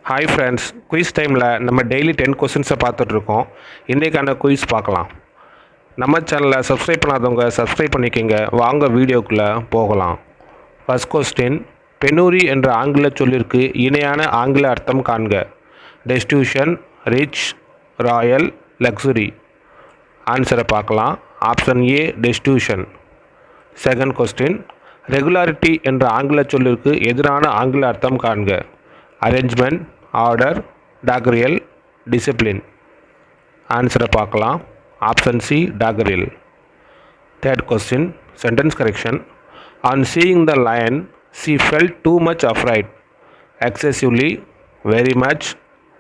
Hi friends, quiz டைமில் நம்ம daily 10 கொஸ்டின்ஸை பார்த்துட்ருக்கோம். இன்றைக்கான குயிஸ் பார்க்கலாம். நம்ம சேனலை சப்ஸ்கிரைப் பண்ணாதவங்க சப்ஸ்கிரைப் பண்ணிக்கோங்க. வாங்க வீடியோக்குள்ளே போகலாம். ஃபர்ஸ்ட் கொஸ்டின், பெனூரி என்ற ஆங்கில சொல்லிற்கு இணையான ஆங்கில அர்த்தம் காண்க. Destitution, rich, royal, luxury. ஆன்சரை பார்க்கலாம். Option a destitution. Second question, regularity என்ற ஆங்கில சொல்லிற்கு எதிரான ஆங்கில அர்த்தம் காண்க. அரேஞ்ச்மெண்ட், ஆர்டர், டாக்ரியல், டிசிப்ளின். ஆன்சரை பார்க்கலாம். ஆப்ஷன் சி டாக்ரியல். Third question, sentence correction. On seeing the lion she felt too much afraid. excessively, very much,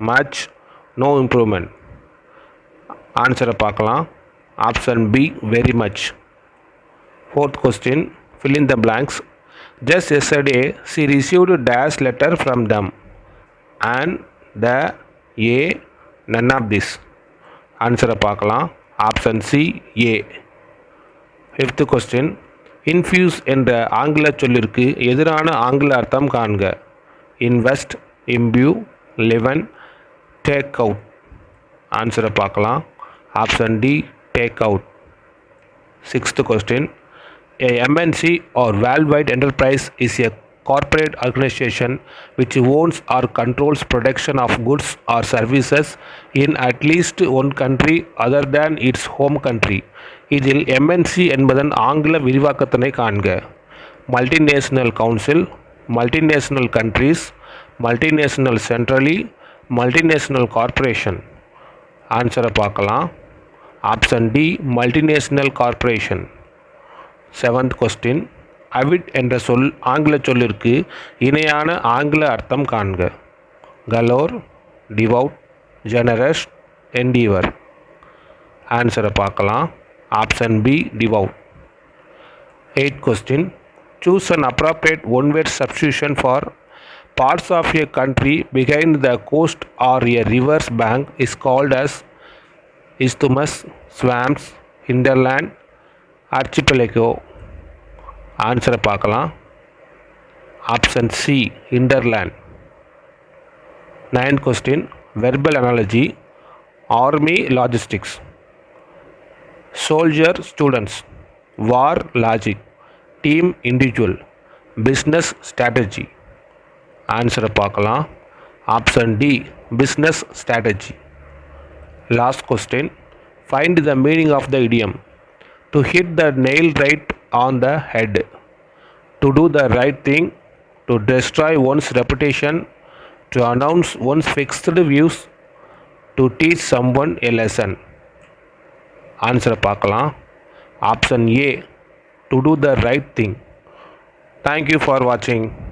much, no improvement. ஆன்சரை பார்க்கலாம். Option be very much. Fourth question, fill in the blanks. Just yesterday she received a dash letter from them. And the A, none of this. ஆன்சரை பார்க்கலாம். Option c a. Fifth question, infuse என்ற ஆங்கில சொல்லிற்கு எதிரான ஆங்கில அர்த்தம் காண்க. Invest, imbue, leaven, take out. ஆன்சரை பார்க்கலாம். Option d take out. Sixth question, a MNC or worldwide enterprise is a corporate organization which owns or controls production of goods or services in at least one country other than its home country. இதில் MNC என்பதன் ஆங்கில விரிவாக்கத்தினை காண்க. Multinational council, multinational countries, multinational centrally, multinational corporation. ஆன்சரை பார்க்கலாம். Option d multinational corporation. Seventh question, avid என்ற சொல் ஆங்கில சொல்லிற்கு இணையான ஆங்கில அர்த்தம் காண்க. கலோர், டிவவுட், ஜெனரஸ், என்டீவர். ஆன்சரை பார்க்கலாம். Option b devout. Eighth question, choose an appropriate one word substitution for parts of a country behind the coast or a river's bank is called as isthmus, swamps, hinterland, archipelago. ஆன்சரை பார்க்கலாம். Option c hinterland. Ninth question, verbal analogy. Army logistics, soldier students, war logic, team individual, business strategy. ஆன்சரை பார்க்கலாம். Option d business strategy. Last question, find the meaning of the idiom. To hit the nail right on the head, to do the right thing, to destroy one's reputation, to announce one's fixed views, to teach someone a lesson. ஆன்சரை பார்க்கலாம். Option A to do the right thing. Thank you for வாட்சிங்.